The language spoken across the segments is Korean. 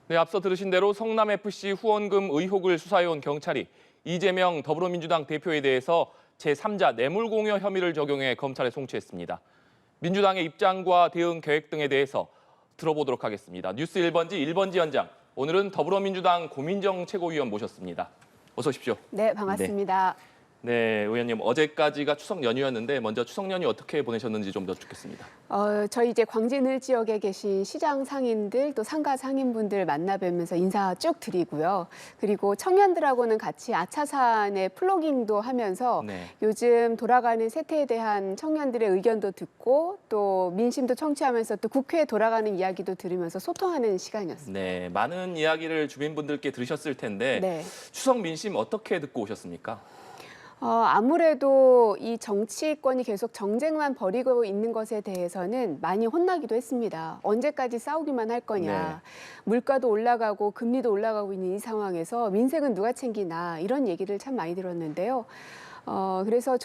네, 앞서 들으신 대로 성남FC 후원금 의혹을 수사해온 경찰이 이재명 더불어민주당 대표에 대해서 제3자 뇌물공여 혐의를 적용해 검찰에 송치했습니다. 민주당의 입장과 대응 계획 등에 대해서 들어보도록 하겠습니다. 뉴스 1번지 1번지 현장, 오늘은 더불어민주당 고민정 최고위원 모셨습니다. 어서 오십시오. 네, 반갑습니다. 네, 의원님, 어제까지가 추석 연휴였는데 먼저 추석 연휴 어떻게 보내셨는지 좀 여쭙겠습니다. 저희 이제 광진을 지역에 계신 시장 상인들 또 상가 상인분들 만나 뵈면서 인사 쭉 드리고요. 그리고 청년들하고는 같이 아차산에 플로깅도 하면서 요즘 돌아가는 세태에 대한 청년들의 의견도 듣고 또 민심도 청취하면서 또 국회에 돌아가는 이야기도 들으면서 소통하는 시간이었습니다. 네, 많은 이야기를 주민분들께 들으셨을 텐데 추석 민심 어떻게 듣고 오셨습니까? 아무래도 이 정치권이 계속 정쟁만 벌이고 있는 것에 대해서는 많이 혼나기도 했습니다. 언제까지 싸우기만 할 거냐. 물가도 올라가고 금리도 올라가고 있는 이 상황에서 민생은 누가 챙기나 이런 얘기를 참 많이 들었는데요. 그래서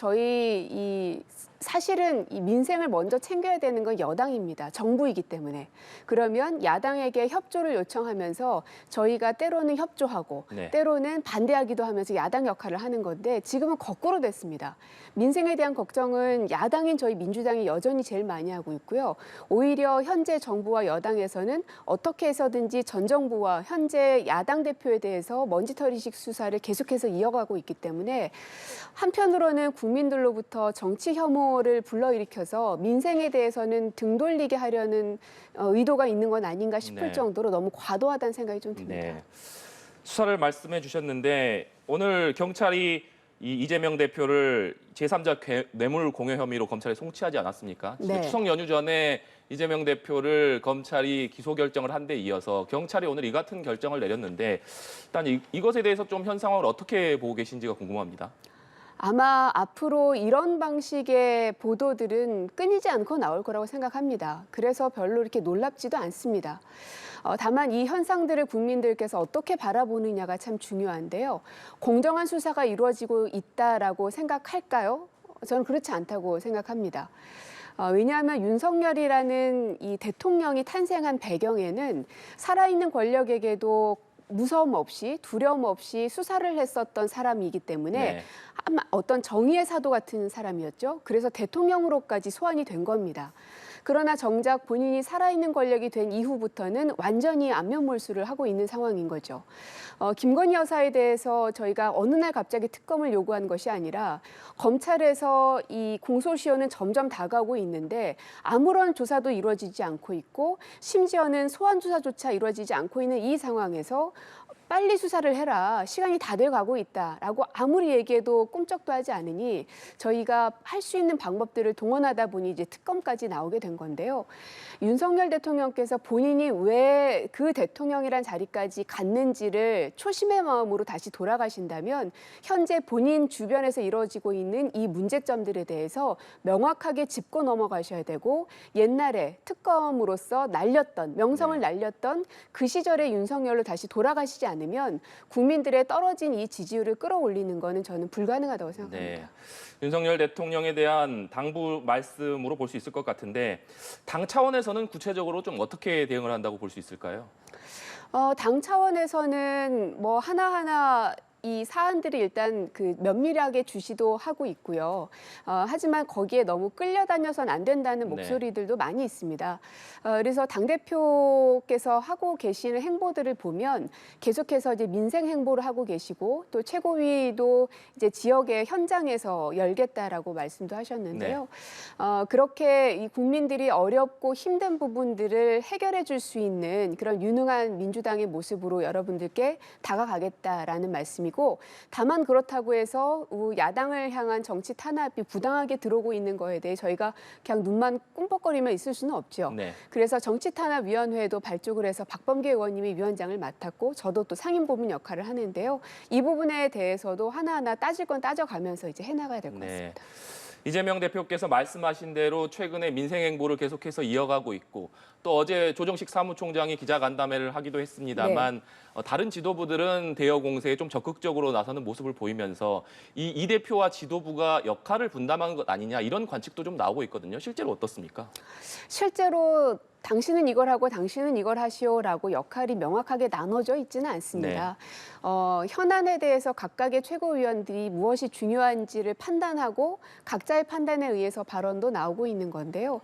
사실은 이 민생을 먼저 챙겨야 되는 건 여당입니다. 정부이기 때문에. 그러면 야당에게 협조를 요청하면서 저희가 때로는 협조하고 때로는 반대하기도 하면서 야당 역할을 하는 건데 지금은 거꾸로 됐습니다. 민생에 대한 걱정은 야당인 저희 민주당이 여전히 제일 많이 하고 있고요. 오히려 현재 정부와 여당에서는 어떻게 해서든지 전 정부와 현재 야당 대표에 대해서 먼지털이식 수사를 계속해서 이어가고 있기 때문에 한편으로는 국민들로부터 정치 혐오를 불러일으켜서 민생에 대해서는 등 돌리게 하려는 의도가 있는 건 아닌가 싶을 정도로 너무 과도하다는 생각이 좀 듭니다. 수사를 말씀해 주셨는데 오늘 경찰이 이재명 대표를 제3자 뇌물 공여 혐의로 검찰에 송치하지 않았습니까? 추석 연휴 전에 이재명 대표를 검찰이 기소 결정을 한 데 이어서 경찰이 오늘 이 같은 결정을 내렸는데 일단 이것에 대해서 좀 현 상황을 어떻게 보고 계신지가 궁금합니다. 아마 앞으로 이런 방식의 보도들은 끊이지 않고 나올 거라고 생각합니다. 그래서 별로 이렇게 놀랍지도 않습니다. 다만 이 현상들을 국민들께서 어떻게 바라보느냐가 참 중요한데요. 공정한 수사가 이루어지고 있다라고 생각할까요? 저는 그렇지 않다고 생각합니다. 왜냐하면 윤석열이라는 이 대통령이 탄생한 배경에는 살아있는 권력에게도 무서움 없이 두려움 없이 수사를 했었던 사람이기 때문에 아마 어떤 정의의 사도 같은 사람이었죠. 그래서 대통령으로까지 소환이 된 겁니다. 그러나 정작 본인이 살아있는 권력이 된 이후부터는 완전히 안면 몰수를 하고 있는 상황인 거죠. 김건희 여사에 대해서 저희가 어느 날 갑자기 특검을 요구한 것이 아니라 검찰에서 이 공소시효는 점점 다가오고 있는데 아무런 조사도 이루어지지 않고 있고 심지어는 소환 조사조차 이루어지지 않고 있는 이 상황에서 빨리 수사를 해라. 시간이 다 돼가고 있다라고 아무리 얘기해도 꿈쩍도 하지 않으니 저희가 할 수 있는 방법들을 동원하다 보니 이제 특검까지 나오게 된 건데요. 윤석열 대통령께서 본인이 왜 그 대통령이란 자리까지 갔는지를 초심의 마음으로 다시 돌아가신다면 현재 본인 주변에서 이루어지고 있는 이 문제점들에 대해서 명확하게 짚고 넘어가셔야 되고 옛날에 특검으로서 날렸던 명성을 날렸던 그 시절의 윤석열로 다시 돌아가시지 않으면 국민들의 떨어진 이 지지율을 끌어올리는 거는 저는 불가능하다고 생각합니다. 윤석열 대통령에 대한 당부 말씀으로 볼 수 있을 것 같은데 당 차원에서는 구체적으로 좀 어떻게 대응을 한다고 볼 수 있을까요? 당 차원에서는 뭐 하나하나 이 사안들이 일단 그 면밀하게 주시도 하고 있고요. 하지만 거기에 너무 끌려다녀선 안 된다는 목소리들도 많이 있습니다. 그래서 당대표께서 하고 계시는 행보들을 보면 계속해서 이제 민생 행보를 하고 계시고 또 최고위도 이제 지역의 현장에서 열겠다라고 말씀도 하셨는데요. 그렇게 이 국민들이 어렵고 힘든 부분들을 해결해 줄 수 있는 그런 유능한 민주당의 모습으로 여러분들께 다가가겠다라는 말씀이고 다만 그렇다고 해서 야당을 향한 정치 탄압이 부당하게 들어오고 있는 거에 대해 저희가 그냥 눈만 꿈뻑거리며 있을 수는 없죠. 그래서 정치탄압위원회에도 발족을 해서 박범계 의원님이 위원장을 맡았고 저도 또 상임고문 역할을 하는데요. 이 부분에 대해서도 하나하나 따질 건 따져가면서 이제 해나가야 될 것 같습니다. 이재명 대표께서 말씀하신 대로 최근에 민생 행보를 계속해서 이어가고 있고 또 어제 조정식 사무총장이 기자간담회를 하기도 했습니다만 다른 지도부들은 대여 공세에 좀 적극적으로 나서는 모습을 보이면서 이 대표와 지도부가 역할을 분담하는 것 아니냐 이런 관측도 좀 나오고 있거든요. 실제로 어떻습니까? 실제로 당신은 이걸 하고 당신은 이걸 하시오라고 역할이 명확하게 나눠져 있지는 않습니다. 현안에 대해서 각각의 최고위원들이 무엇이 중요한지를 판단하고 각자의 판단에 의해서 발언도 나오고 있는 건데요.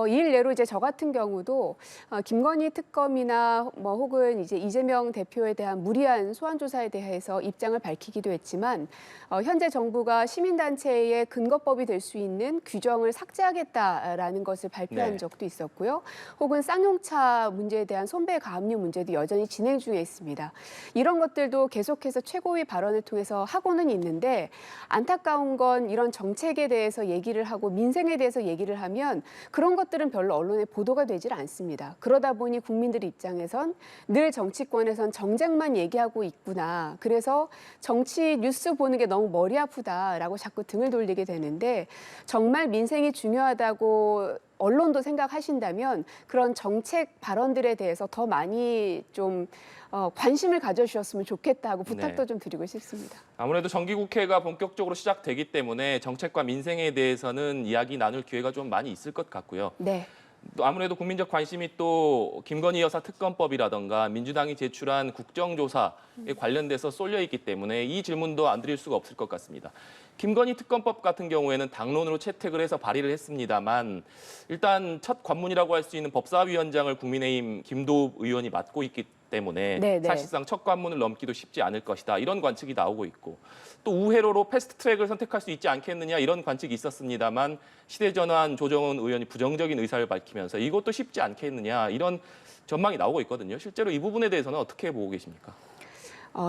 일례로 이제 저 같은 경우도 김건희 특검이나 뭐 혹은 이제 이재명 대표에 대한 무리한 소환 조사에 대해서 입장을 밝히기도 했지만 현재 정부가 시민단체의 근거법이 될 수 있는 규정을 삭제하겠다라는 것을 발표한 적도 있었고요. 혹은 쌍용차 문제에 대한 손배 가압류 문제도 여전히 진행 중에 있습니다. 이런 것들도 계속해서 최고위 발언을 통해서 하고는 있는데 안타까운 건 이런 정책에 대해서 얘기를 하고 민생에 대해서 얘기를 하면 그런 것들은 별로 언론에 보도가 되질 않습니다. 그러다 보니 국민들 입장에선 늘 정치권에선 정쟁만 얘기하고 있구나. 그래서 정치 뉴스 보는 게 너무 머리 아프다라고 자꾸 등을 돌리게 되는데 정말 민생이 중요하다고 언론도 생각하신다면 그런 정책 발언들에 대해서 더 많이 좀 관심을 가져주셨으면 좋겠다고 부탁도 좀 드리고 싶습니다. 아무래도 정기국회가 본격적으로 시작되기 때문에 정책과 민생에 대해서는 이야기 나눌 기회가 좀 많이 있을 것 같고요. 네. 또 아무래도 국민적 관심이 또 김건희 여사 특검법이라던가 민주당이 제출한 국정조사에 관련돼서 쏠려 있기 때문에 이 질문도 안 드릴 수가 없을 것 같습니다. 김건희 특검법 같은 경우에는 당론으로 채택을 해서 발의를 했습니다만 일단 첫 관문이라고 할 수 있는 법사위원장을 국민의힘 김도읍 의원이 맡고 있기 때문에 네네. 사실상 첫 관문을 넘기도 쉽지 않을 것이다. 이런 관측이 나오고 있고 또 우회로로 패스트트랙을 선택할 수 있지 않겠느냐 이런 관측이 있었습니다만 시대전환 조정은 의원이 부정적인 의사를 밝히면서 이것도 쉽지 않겠느냐 이런 전망이 나오고 있거든요. 실제로 이 부분에 대해서는 어떻게 보고 계십니까?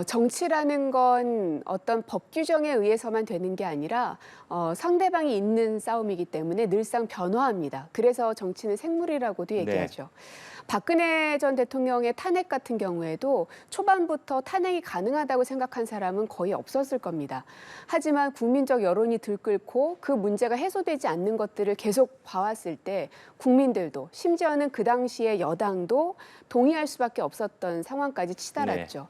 정치라는 건 어떤 법 규정에 의해서만 되는 게 아니라 상대방이 있는 싸움이기 때문에 늘상 변화합니다. 그래서 정치는 생물이라고도 얘기하죠. 박근혜 전 대통령의 탄핵 같은 경우에도 초반부터 탄핵이 가능하다고 생각한 사람은 거의 없었을 겁니다. 하지만 국민적 여론이 들끓고 그 문제가 해소되지 않는 것들을 계속 봐왔을 때 국민들도 심지어는 그 당시에 여당도 동의할 수밖에 없었던 상황까지 치달았죠.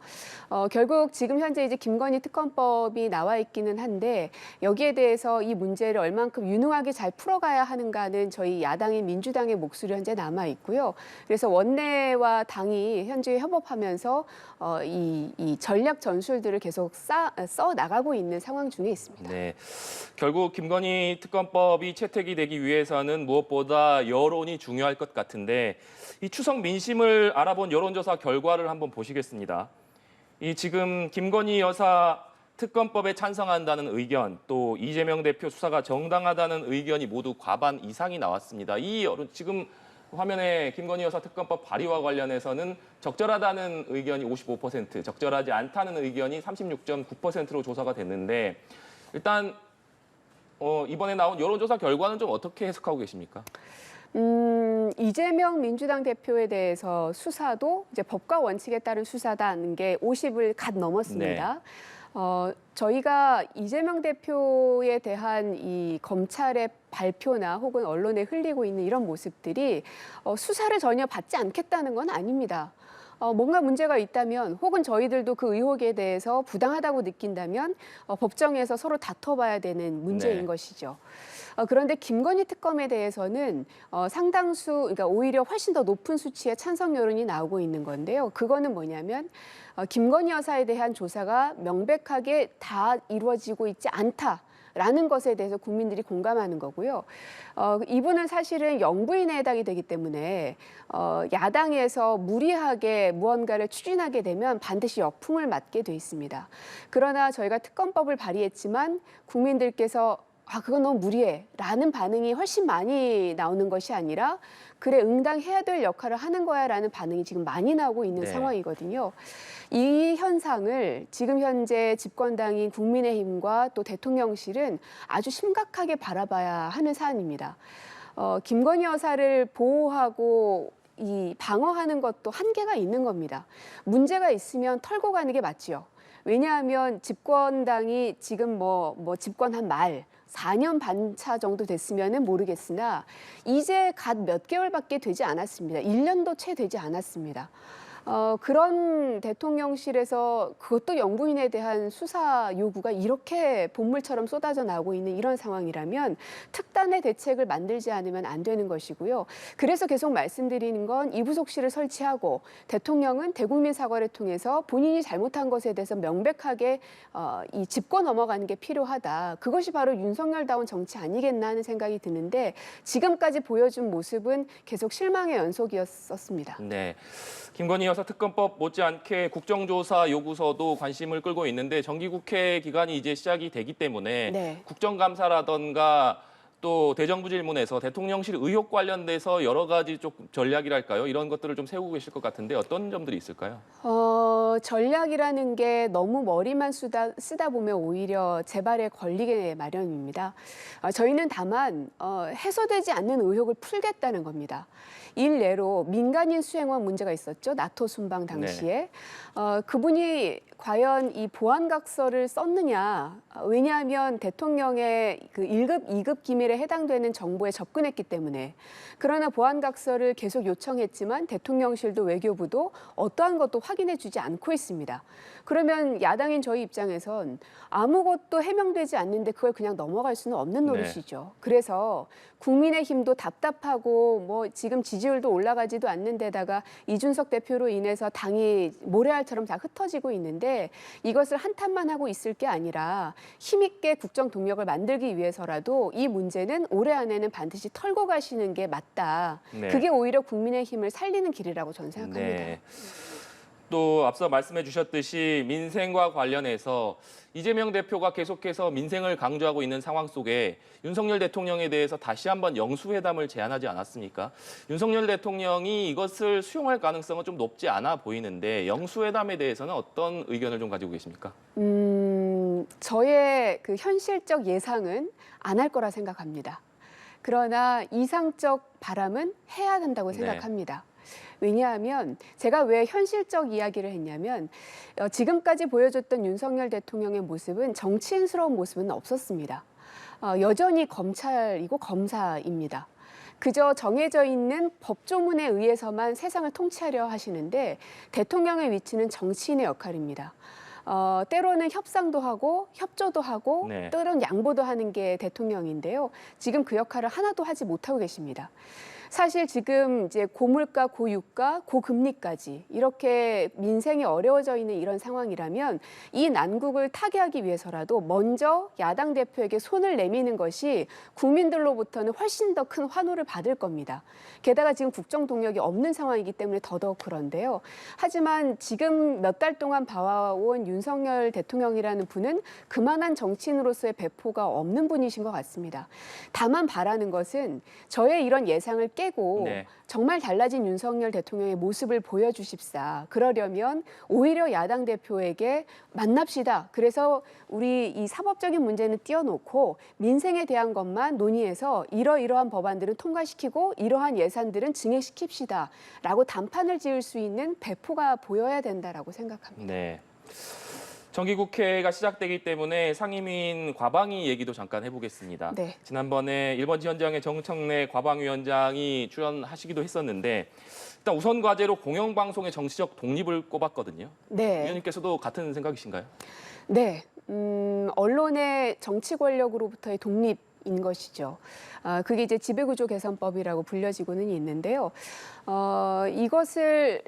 결국 지금 현재 이제 김건희 특검법이 나와 있기는 한데 여기에 대해서 이 문제를 얼만큼 유능하게 잘 풀어가야 하는가는 저희 야당인 민주당의 목소리 현재 남아 있고요. 그래서 원내와 당이 현재 협업하면서 이 전략 전술들을 계속 써 나가고 있는 상황 중에 있습니다. 네, 결국 김건희 특검법이 채택이 되기 위해서는 무엇보다 여론이 중요할 것 같은데 이 추석 민심을 알아본 여론조사 결과를 한번 보시겠습니다. 이 지금 김건희 여사 특검법에 찬성한다는 의견, 또 이재명 대표 수사가 정당하다는 의견이 모두 과반 이상이 나왔습니다. 이 여론 지금 화면에 김건희 여사 특검법 발의와 관련해서는 적절하다는 의견이 55%, 적절하지 않다는 의견이 36.9%로 조사가 됐는데 일단 이번에 나온 여론조사 결과는 좀 어떻게 해석하고 계십니까? 이재명 민주당 대표에 대해서 수사도 이제 법과 원칙에 따른 수사다는 게 50을 갓 넘었습니다. 저희가 이재명 대표에 대한 이 검찰의 발표나 혹은 언론에 흘리고 있는 이런 모습들이 수사를 전혀 받지 않겠다는 건 아닙니다. 뭔가 문제가 있다면 혹은 저희들도 그 의혹에 대해서 부당하다고 느낀다면 법정에서 서로 다퉈봐야 되는 문제인 것이죠. 그런데 김건희 특검에 대해서는 상당수, 그러니까 오히려 훨씬 더 높은 수치의 찬성 여론이 나오고 있는 건데요. 그거는 뭐냐면 김건희 여사에 대한 조사가 명백하게 다 이루어지고 있지 않다라는 것에 대해서 국민들이 공감하는 거고요. 이분은 사실은 영부인에 해당이 되기 때문에 야당에서 무리하게 무언가를 추진하게 되면 반드시 역풍을 맞게 돼 있습니다. 그러나 저희가 특검법을 발의했지만 국민들께서 그건 너무 무리해 라는 반응이 훨씬 많이 나오는 것이 아니라 그래 응당해야 될 역할을 하는 거야 라는 반응이 지금 많이 나오고 있는 상황이거든요. 이 현상을 지금 현재 집권당인 국민의힘과 또 대통령실은 아주 심각하게 바라봐야 하는 사안입니다. 김건희 여사를 보호하고 이 방어하는 것도 한계가 있는 겁니다. 문제가 있으면 털고 가는 게 맞지요. 왜냐하면 집권당이 지금 뭐 집권한 말 4년 반 차 정도 됐으면은 모르겠으나 이제 갓 몇 개월밖에 되지 않았습니다. 1년도 채 되지 않았습니다. 그런 대통령실에서 그것도 영부인에 대한 수사 요구가 이렇게 본물처럼 쏟아져 나오고 있는 이런 상황이라면 특단의 대책을 만들지 않으면 안 되는 것이고요. 그래서 계속 말씀드리는 건 이부속실을 설치하고 대통령은 대국민 사과를 통해서 본인이 잘못한 것에 대해서 명백하게 이 짚고 넘어가는 게 필요하다. 그것이 바로 윤석열다운 정치 아니겠나 하는 생각이 드는데 지금까지 보여준 모습은 계속 실망의 연속이었습니다. 네. 김건희 여사 특검법 못지않게 국정조사 요구서도 관심을 끌고 있는데 정기국회 기간이 이제 시작이 되기 때문에 네. 국정감사라던가 또 대정부 질문에서 대통령실 의혹 관련돼서 여러 가지 좀 전략이랄까요? 이런 것들을 좀 세우고 계실 것 같은데 어떤 점들이 있을까요? 전략이라는 게 너무 머리만 쓰다 보면 오히려 재발에 걸리게 마련입니다. 저희는 다만 해소되지 않는 의혹을 풀겠다는 겁니다. 일례로 민간인 수행원 문제가 있었죠. 나토 순방 당시에. 그분이 과연 이 보안각서를 썼느냐. 왜냐하면 대통령의 그 1급, 2급 기밀에 해당되는 정보에 접근했기 때문에. 그러나 보안각서를 계속 요청했지만 대통령실도 외교부도 어떠한 것도 확인해 주지 않고 있습니다. 그러면 야당인 저희 입장에선 아무것도 해명되지 않는데 그걸 그냥 넘어갈 수는 없는 노릇이죠. 그래서 국민의힘도 답답하고 뭐 지금 지지율도 올라가지도 않는 데다가 이준석 대표로 인해서 당이 모래알처럼 다 흩어지고 있는데 이것을 한탄만 하고 있을 게 아니라 힘있게 국정 동력을 만들기 위해서라도 이 문제는 올해 안에는 반드시 털고 가시는 게 맞다. 네. 그게 오히려 국민의힘을 살리는 길이라고 저는 생각합니다. 네. 또 앞서 말씀해 주셨듯이 민생과 관련해서 이재명 대표가 계속해서 민생을 강조하고 있는 상황 속에 윤석열 대통령에 대해서 다시 한번 영수회담을 제안하지 않았습니까? 윤석열 대통령이 이것을 수용할 가능성은 좀 높지 않아 보이는데 영수회담에 대해서는 어떤 의견을 좀 가지고 계십니까? 저의 그 현실적 예상은 안 할 거라 생각합니다. 그러나 이상적 바람은 해야 된다고 생각합니다. 왜냐하면 제가 왜 현실적 이야기를 했냐면 지금까지 보여줬던 윤석열 대통령의 모습은 정치인스러운 모습은 없었습니다. 여전히 검찰이고 검사입니다. 그저 정해져 있는 법조문에 의해서만 세상을 통치하려 하시는데 대통령의 위치는 정치인의 역할입니다. 때로는 협상도 하고 협조도 하고 네. 때로는 양보도 하는 게 대통령인데요. 지금 그 역할을 하나도 하지 못하고 계십니다. 사실 지금 이제 고물가, 고유가, 고금리까지 이렇게 민생이 어려워져 있는 이런 상황이라면 이 난국을 타개하기 위해서라도 먼저 야당 대표에게 손을 내미는 것이 국민들로부터는 훨씬 더 큰 환호를 받을 겁니다. 게다가 지금 국정 동력이 없는 상황이기 때문에 더더욱 그런데요. 하지만 지금 몇 달 동안 봐온 윤석열 대통령이라는 분은 그만한 정치인으로서의 배포가 없는 분이신 것 같습니다. 다만 바라는 것은 저의 이런 예상을 깨고 정말 달라진 윤석열 대통령의 모습을 보여주십사. 그러려면 오히려 야당 대표에게 만납시다. 그래서 우리 이 사법적인 문제는 띄워놓고 민생에 대한 것만 논의해서 이러이러한 법안들은 통과시키고 이러한 예산들은 증액시킵시다. 라고 단판을 지을 수 있는 배포가 보여야 된다라고 생각합니다. 네. 정기국회가 시작되기 때문에 상임위인 과방위 얘기도 잠깐 해보겠습니다. 네. 지난번에 일본 현장에 정청래 과방위원장이 출연하시기도 했었는데 일단 우선 과제로 공영방송의 정치적 독립을 꼽았거든요. 네. 위원님께서도 같은 생각이신가요? 네. 언론의 정치 권력으로부터의 독립인 것이죠. 그게 이제 지배구조 개선법이라고 불려지고는 있는데요. 이것에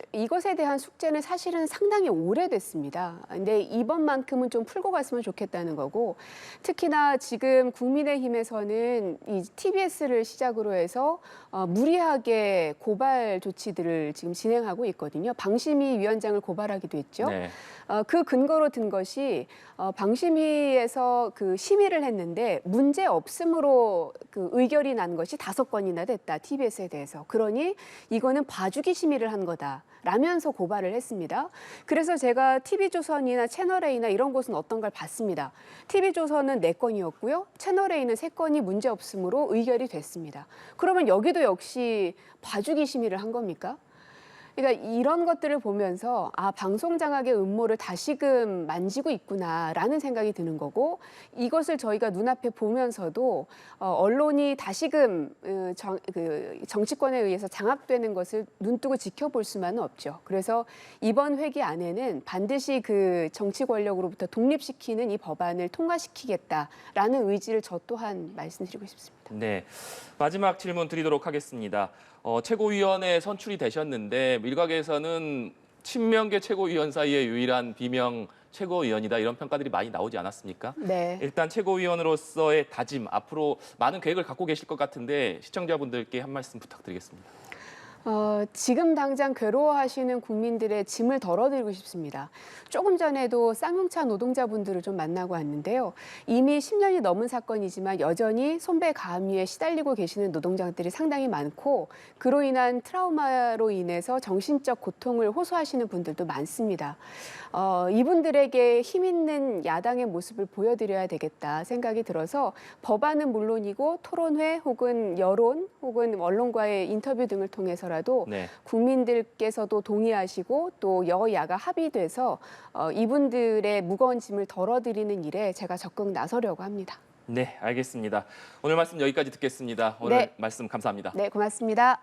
대한 숙제는 사실은 상당히 오래됐습니다. 근데 이번만큼은 좀 풀고 갔으면 좋겠다는 거고, 특히나 지금 국민의힘에서는 이 TBS를 시작으로 해서 무리하게 고발 조치들을 지금 진행하고 있거든요. 방심위 위원장을 고발하기도 했죠. 네. 그 근거로 든 것이 방심위에서 그 심의를 했는데 문제 없음으로 그 의결이 난 것이 5건이나 됐다. TBS에 대해서. 그러니 이거는 봐주기 심의를 한 거다. 라면서 고발을 했습니다. 그래서 제가 TV조선이나 채널A나 이런 곳은 어떤 걸 봤습니다. TV조선은 4건이었고요. 채널A는 3건이 문제 없음으로 의결이 됐습니다. 그러면 여기도 역시 봐주기 심의를 한 겁니까? 그러니까 이런 것들을 보면서 방송 장악의 음모를 다시금 만지고 있구나라는 생각이 드는 거고, 이것을 저희가 눈앞에 보면서도 언론이 다시금 정치권에 의해서 장악되는 것을 눈뜨고 지켜볼 수만은 없죠. 그래서 이번 회기 안에는 반드시 그 정치 권력으로부터 독립시키는 이 법안을 통과시키겠다라는 의지를 저 또한 말씀드리고 싶습니다. 네, 마지막 질문 드리도록 하겠습니다. 최고위원에 선출이 되셨는데 일각에서는 친명계 최고위원 사이의 유일한 비명 최고위원이다 이런 평가들이 많이 나오지 않았습니까? 네. 일단 최고위원으로서의 다짐, 앞으로 많은 계획을 갖고 계실 것 같은데 시청자분들께 한 말씀 부탁드리겠습니다. 지금 당장 괴로워하시는 국민들의 짐을 덜어드리고 싶습니다. 조금 전에도 쌍용차 노동자분들을 좀 만나고 왔는데요. 이미 10년이 넘은 사건이지만 여전히 손배 가압류에 시달리고 계시는 노동자들이 상당히 많고, 그로 인한 트라우마로 인해서 정신적 고통을 호소하시는 분들도 많습니다. 이분들에게 힘 있는 야당의 모습을 보여드려야 되겠다 생각이 들어서 법안은 물론이고 토론회 혹은 여론 혹은 언론과의 인터뷰 등을 통해서라도 네. 국민들께서도 동의하시고 또 여야가 합의돼서 이분들의 무거운 짐을 덜어드리는 일에 제가 적극 나서려고 합니다. 네, 알겠습니다. 오늘 말씀 여기까지 듣겠습니다. 오늘 네. 말씀 감사합니다. 네, 고맙습니다.